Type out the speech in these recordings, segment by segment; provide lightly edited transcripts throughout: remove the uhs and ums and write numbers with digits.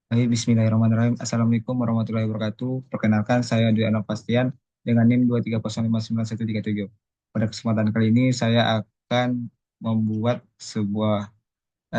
Baik, Bismillahirrahmanirrahim. Assalamualaikum warahmatullahi wabarakatuh. Perkenalkan, saya Dwi Anwar Pastian dengan NIM 230599137. Pada kesempatan kali ini, saya akan membuat sebuah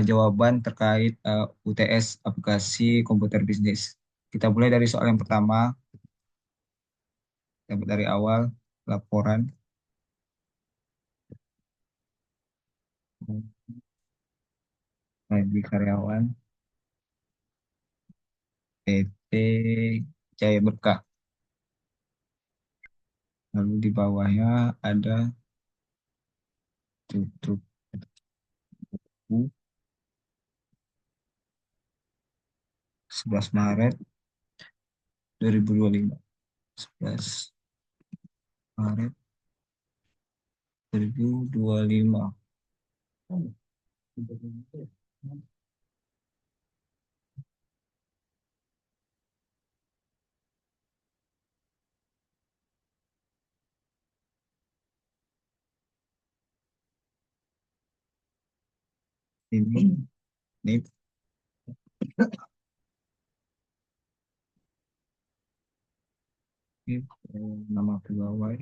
jawaban terkait UTS aplikasi komputer bisnis. Kita mulai dari soal yang pertama, dapat dari awal, laporan, gaji karyawan, PT Jaya Berkah. Lalu di bawahnya ada tutup buku 11 Maret 2025. 11 Maret 2025. Ini nama pegawai.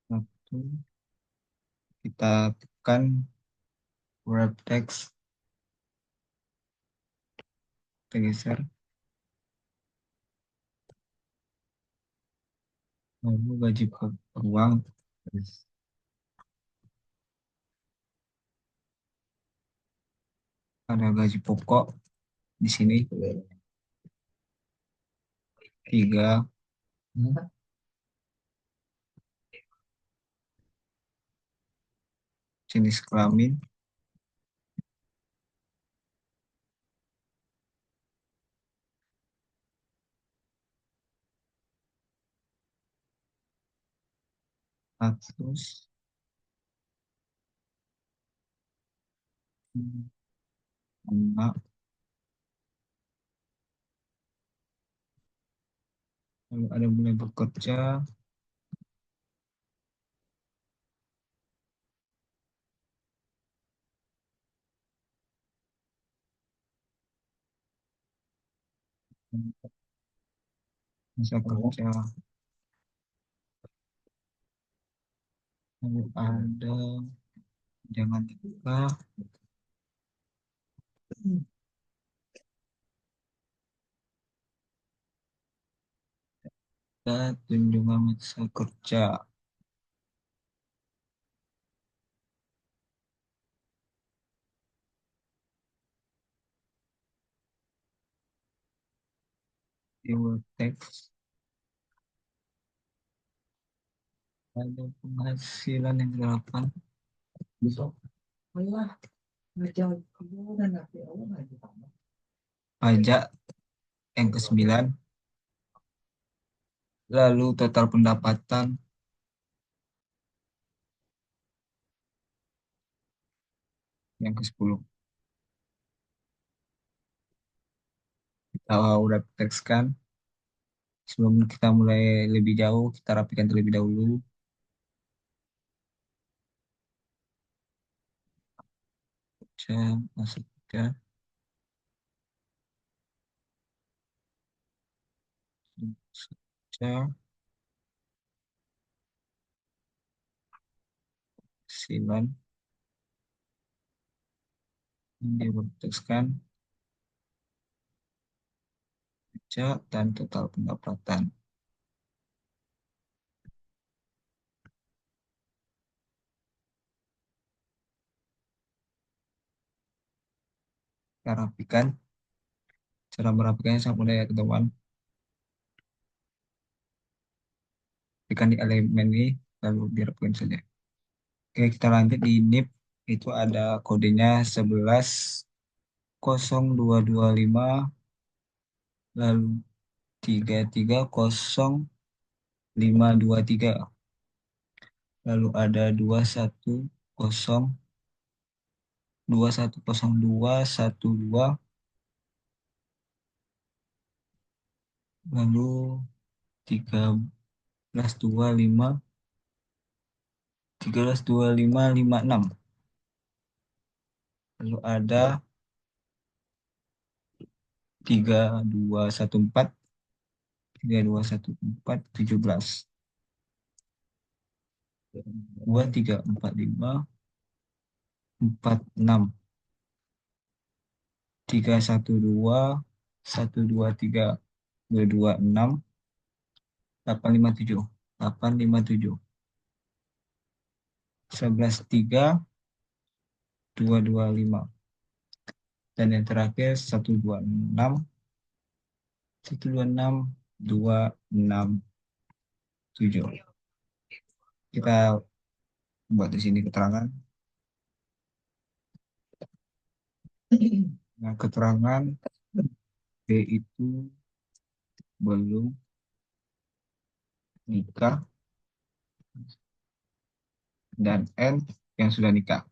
Satu, kita tekan wrap text, kita geser. Lalu gaji peruang. Ada gaji pokok di sini. Tiga, jenis kelamin. Status. Anak. Lalu ada mulai bekerja. Masa kerja. Lalu ada jangan nikah. Dan tunjangan masa kerja. Keyword text. Ada penghasilan yang dilakukan. Pajak yang ke-9. Lalu total pendapatan yang ke-10. Kita udah tekskan. Sebelum kita mulai lebih jauh, kita rapikan terlebih dahulu. Kerja, masuk kerja, kerja, silan, ini tekskan, kerja, dan total pendapatan. Kita rapikan. Cara merapikannya sangat mudah ya teman-teman. Rapikan di elemen ini, lalu dirapikan saja. Oke, kita lanjut di NIP. Itu ada kodenya 11.0225, lalu 33.0523. Lalu ada 210212, lalu 13.25 132556. Lalu ada 3214, 3214, 17. 2345, 46, 312, 123, 226, 857, 857, 11, 3, 225. Dan yang terakhir 126, 126, 267. Kita buat di sini keterangan. Nah, keterangan B itu belum nikah dan N yang sudah nikah.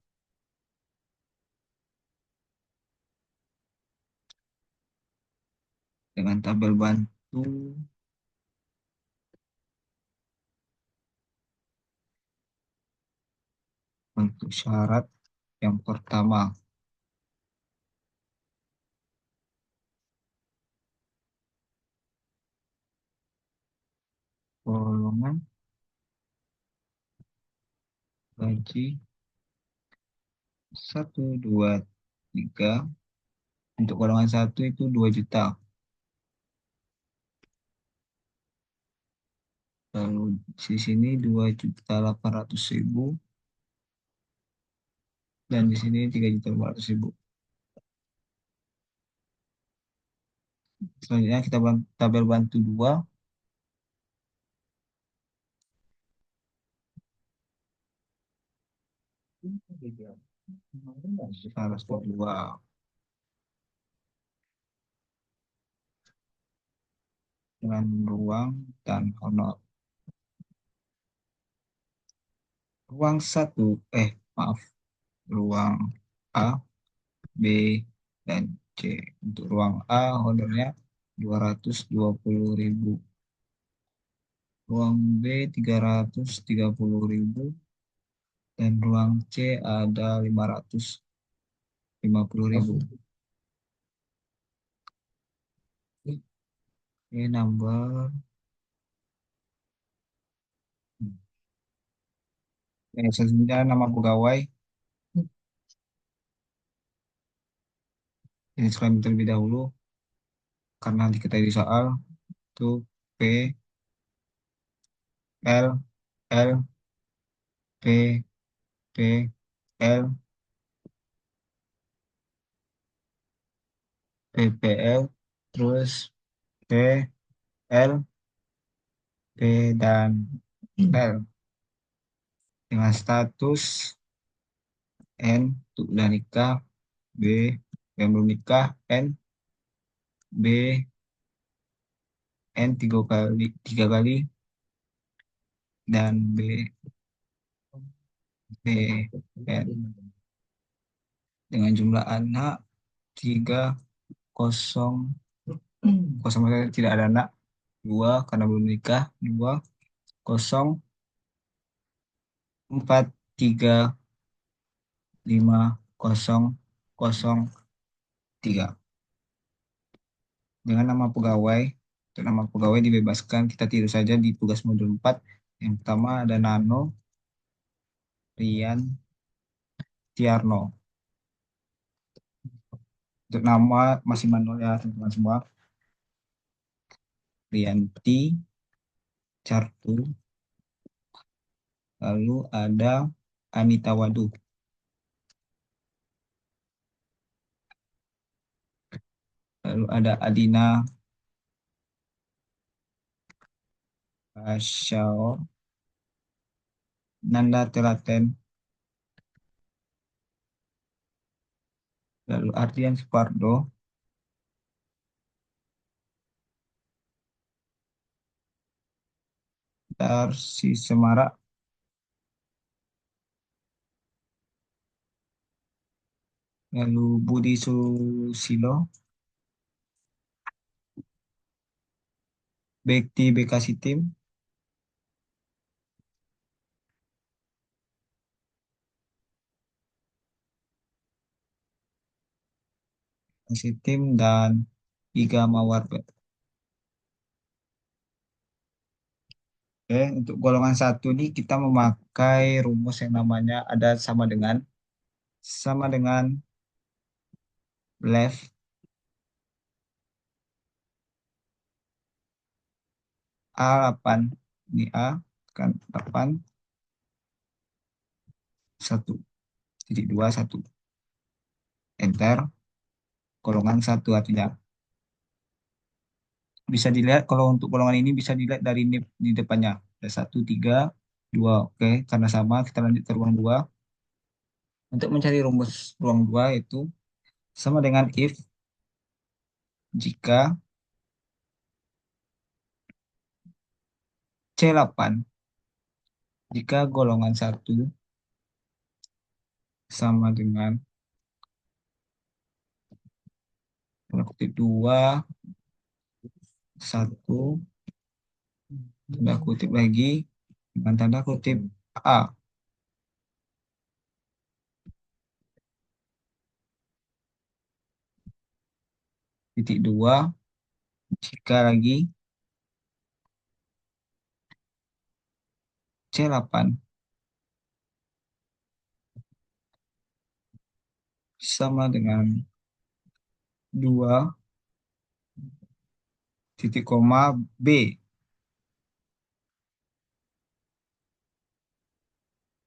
Dengan tabel bantu untuk syarat yang pertama, golongan gaji 1, 2, 3. Untuk golongan 1 itu 2 juta. Lalu di sini 2.800.000 dan di sini 3.500.000. Selanjutnya kita tabel bantu 2. Harus kedua dengan ruang dan honor. Ruang 1, maaf, ruang A, B, dan C. Untuk ruang A honornya 220.000. Ruang B 330.000 dan ruang C ada 550.000. Ini number. Selanjutnya nama pegawai. Ini sekarang terlebih dahulu karena diketahui di soal itu P, L, L, P, P, L, PPL, terus P, L, P, dan L. Dengan status N untuk udah nikah, B yang belum nikah, B, N 3 kali, dan B, N. Dengan jumlah anak 3, 0, 0 maksudnya tidak ada anak, 2 karena belum nikah, 2, 0, 4, 3, 5, 0, 0, 3. Dengan nama pegawai, untuk nama pegawai dibebaskan, kita tiru saja di tugas modul 4. Yang pertama ada Nano Rian Tiarno. Untuk nama masih manual ya teman-teman semua. Rianti Cartu. Lalu ada Anita Wadu. Lalu ada Adina Asyao, Nanda Telaten. Lalu Ardian Supardo. Tarsi Semara. Lalu Budi Susilo. Bekti Bekasi Tim. Tim dan Iga Mawar. Oke, untuk golongan satu ini kita memakai rumus yang namanya ada sama dengan left A8. Ini A kan 8 1,2 1. Enter golongan satu artinya. Bisa dilihat kalau untuk golongan ini bisa dilihat dari NIP di depannya. Ada 1, 3, 2. Oke, karena sama kita lanjut ke ruang 2. Untuk mencari rumus ruang 2 itu sama dengan if jika C8 jika golongan satu sama dengan tanda kutip 2 1 tanda kutip lagi dengan tanda kutip A titik 2 jika lagi C8 sama dengan 2 titik koma B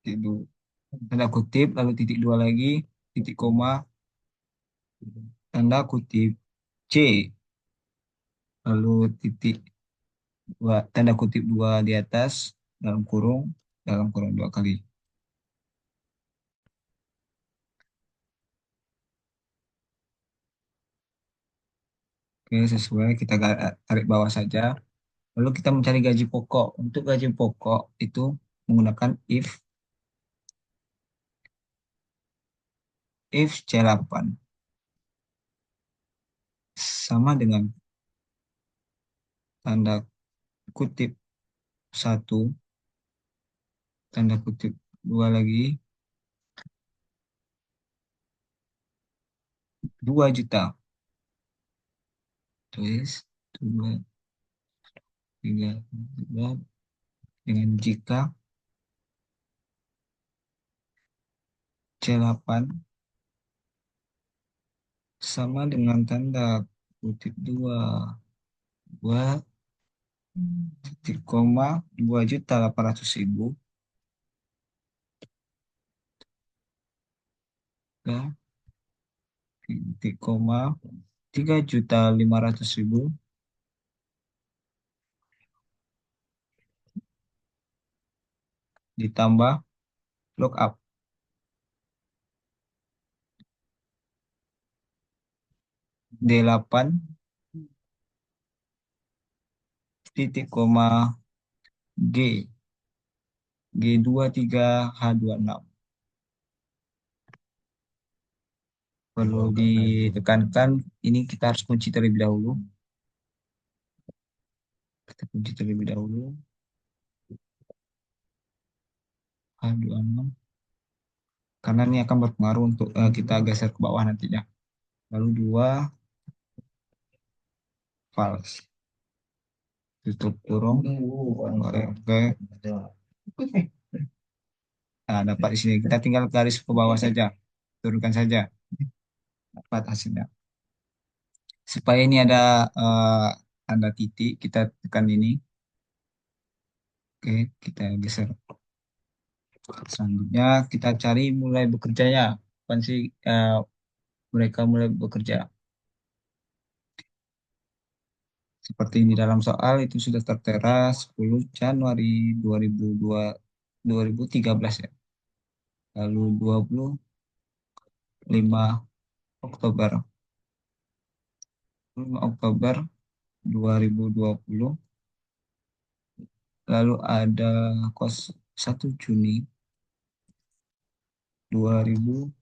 titik 2 tanda kutip lalu titik 2 lagi titik koma tanda kutip C lalu titik 2 tanda kutip 2 di atas dalam kurung 2 kali. Oke, sesuai kita tarik bawah saja. Lalu kita mencari gaji pokok. Untuk gaji pokok itu menggunakan if C8 sama dengan tanda kutip 1 tanda kutip 2 lagi 2 juta. Tulis 2 3 2 dengan jika C8 sama dengan tanda kutip 2 2 titik koma 2.800.000 ya, titik koma 3.500.000 ditambah lookup D8 titik koma G G23H26 perlu ditekankan ini kita harus kunci terlebih dahulu. Kita kunci terlebih dahulu H26 karena ini akan berpengaruh untuk kita geser ke bawah nantinya. Lalu 2 false. Tutup kurung. Oke, oke. Nah, dapat di sini. Kita tinggal garis ke bawah saja. Turunkan saja. Dapat hasilnya. Supaya ini ada tanda titik, kita tekan ini. Oke, kita geser. Selanjutnya kita cari mulai bekerjanya. Kapan sih mereka mulai bekerja? Seperti di dalam soal itu sudah tertera 10 Januari 2002, 2013 ya. Lalu 25 Oktober 5 Oktober 2020. Lalu ada 1 Juni 2000,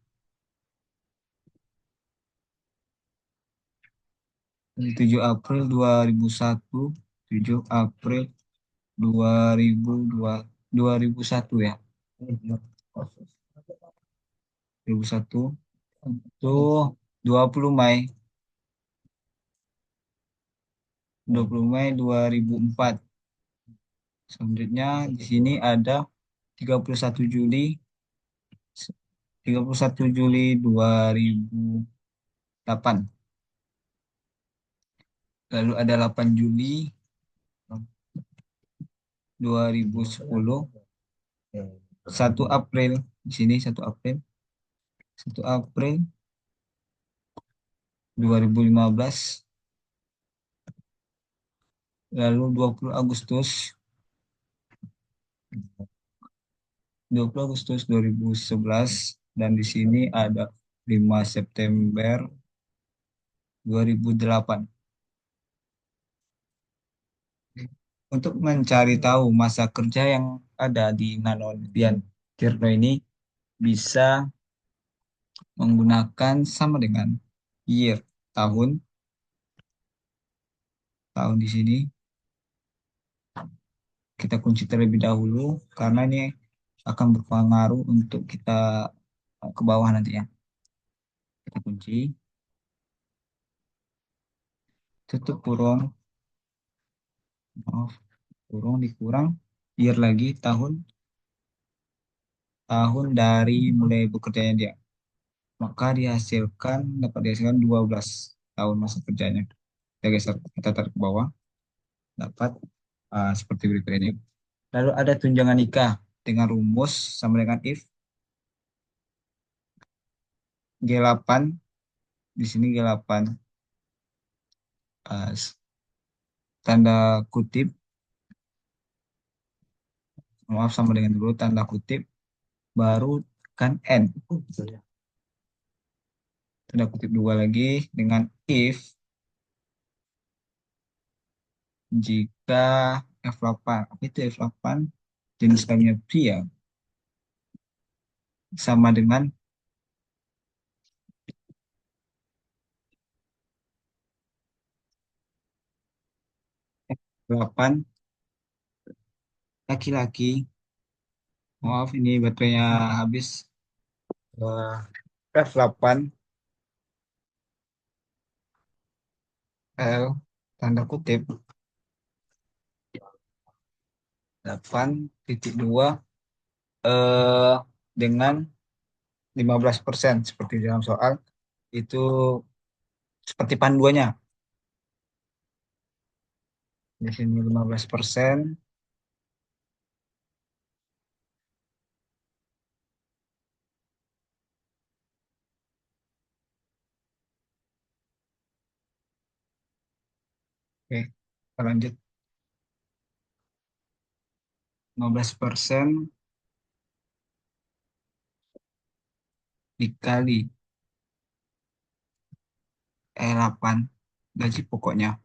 7 April 2001, 7 April 2002, 2001 ya. 2001 itu 20 Mei. 20 Mei 2004. Selanjutnya di sini ada 31 Juli 2008. Lalu ada 8 Juli 2010, 1 April di sini 1 April, 1 April 2015, lalu 20 Agustus 2011, dan di sini ada 5 September 2008. Untuk mencari tahu masa kerja yang ada di Nanolian Tirto ini bisa menggunakan sama dengan year, tahun, tahun di sini kita kunci terlebih dahulu karena ini akan berpengaruh untuk kita ke bawah nanti ya. Kita kunci, tutup kurung, maaf, kurung dikurang, year lagi, tahun, tahun dari mulai bekerjanya dia. Maka dapat dihasilkan 12 tahun masa kerjanya. Kita geser, kita tarik ke bawah, dapat seperti berikut ini. Lalu ada tunjangan nikah dengan rumus sama dengan if G8, di sini G8, uh, tanda kutip, maaf sama dengan dulu tanda kutip, baru kan N. Tanda kutip dua lagi dengan if jika F8, apa itu F8? Jenis kelaminnya pria sama dengan 8 laki-laki. Maaf ini baterainya habis. F8 L tanda kutip 8,2 eh, dengan 15% seperti dalam soal itu seperti panduannya. Di sini 15%. Oke, kita lanjut. 15% dikali 8 gaji pokoknya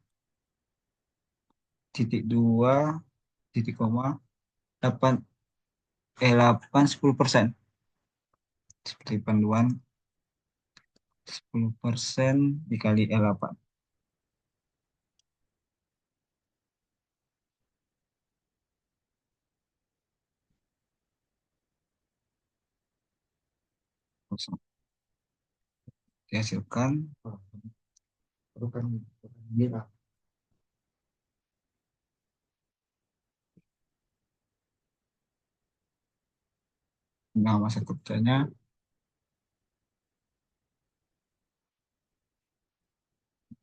titik dua titik koma 8 8 10% seperti panduan 10% dikali 8 kosong dihasilkan. Nah, masa kerjanya,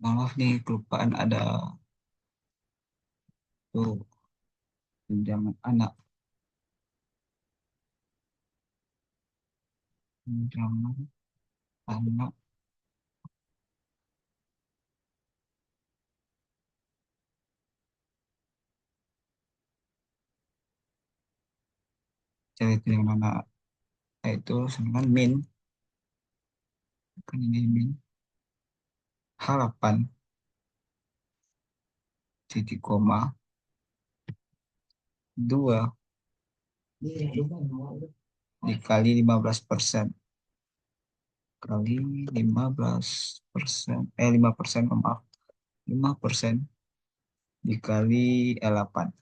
maaf nih, kelupaan ada tuh tunjangan anak, tunjangan anak, cari tunjangan anak, itu sama dengan min, kan ini min, harapan, titik koma, 2 dikali 15%, kali 15%, 5%, maaf, 5% dikali 8.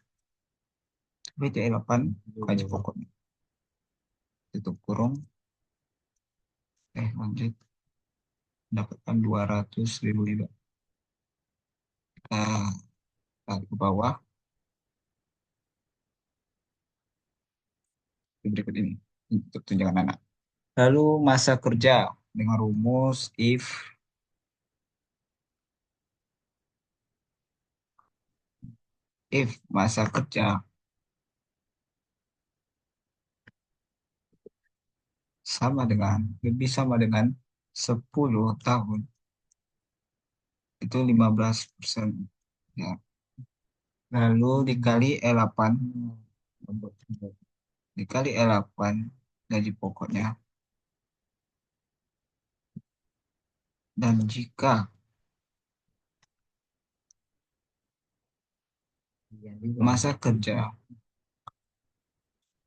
Itu 8 gaji pokoknya. Tutup kurung, lanjut, dapatkan 200.000 ribu. Tarik ke bawah, berikut ini untuk tunjangan anak. Lalu masa kerja dengan rumus if masa kerja sama dengan 10 tahun, itu 15%. Ya. Lalu dikali 8 gaji pokoknya. Dan jika masa kerja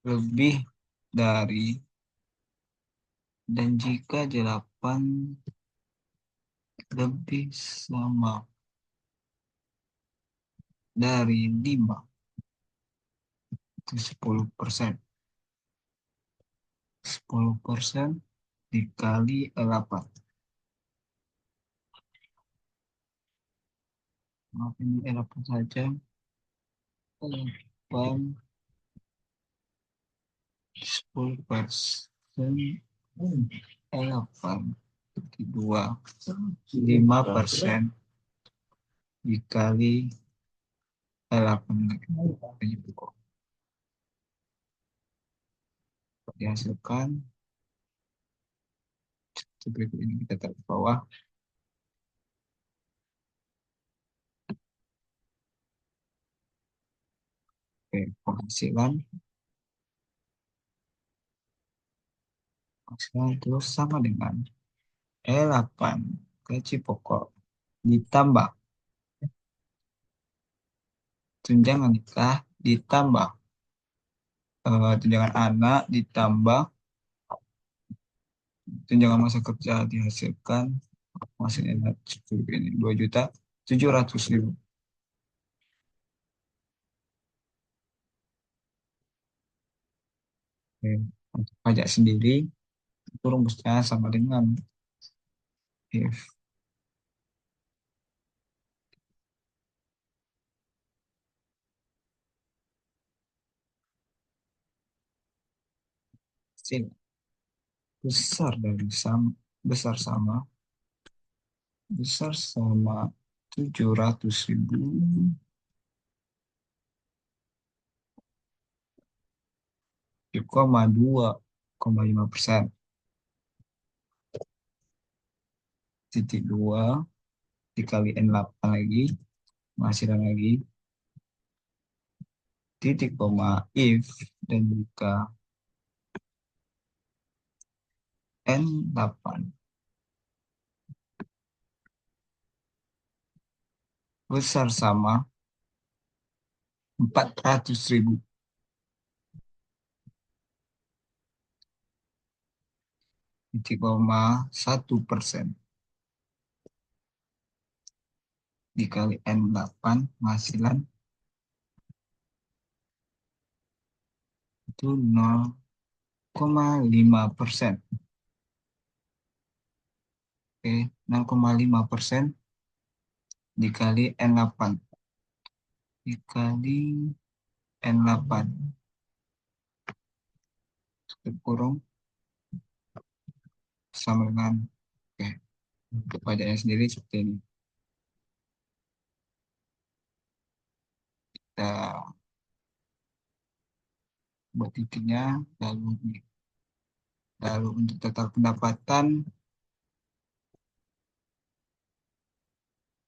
lebih dari dan jika 8 lebih sama dari 5 itu 10%. 10% dikali 8. Maaf ini 8 saja. 8 10%. 8 2 5% dikali 8 gaji pokok. Dihasilkan seperti ini, kita tarik ke bawah. Oke, penghasilan itu sama dengan E8 gaji pokok ditambah tunjangan nikah ditambah tunjangan anak ditambah tunjangan masa kerja dihasilkan hasilnya seperti ini 2.700.000. Oke. Untuk pajak sendiri itu rumusnya sama dengan if hasil besar dari sama besar sama besar sama 700.000 2,5%. Titik 2 dikali N8 lagi, penghasilan lagi, titik koma if dan juga N8 besar sama 400.000. Titik koma 1% dikali N8 penghasilan itu 0,5%. Oke, 0,5% dikali N8 dikali N8 kurung sama dengan oke, untuk pajaknya sendiri seperti ini. Kita buat titiknya, lalu untuk total pendapatan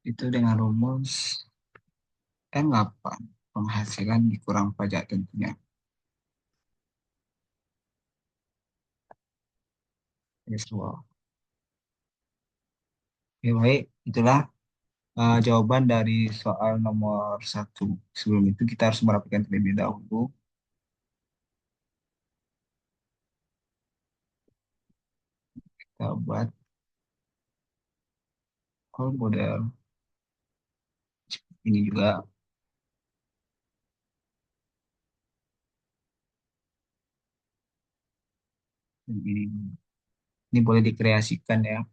itu dengan rumus N8 penghasilan dikurang pajak tentunya. Oke, baik, itulah jawaban dari soal nomor 1. Sebelum itu kita harus merapikan terlebih dahulu. Kita buat call model ini juga. Ini boleh dikreasikan ya.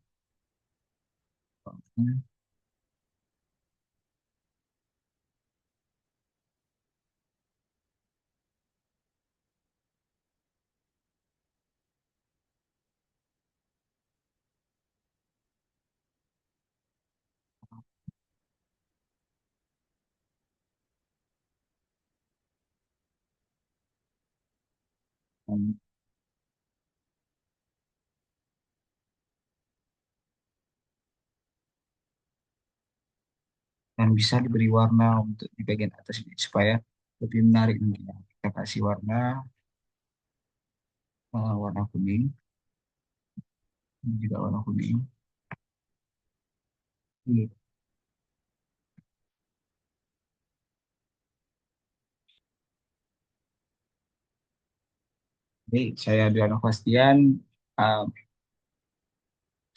Dan bisa diberi warna untuk di bagian atas ini supaya lebih menarik nantinya. Kita kasih warna warna kuning, ini juga warna kuning. Ini. Jadi saya Adriano Bastian uh,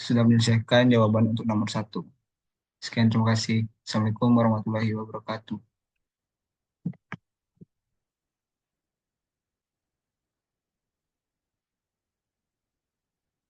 sudah menyelesaikan jawaban untuk nomor satu. Sekian, terima kasih. Assalamualaikum warahmatullahi wabarakatuh.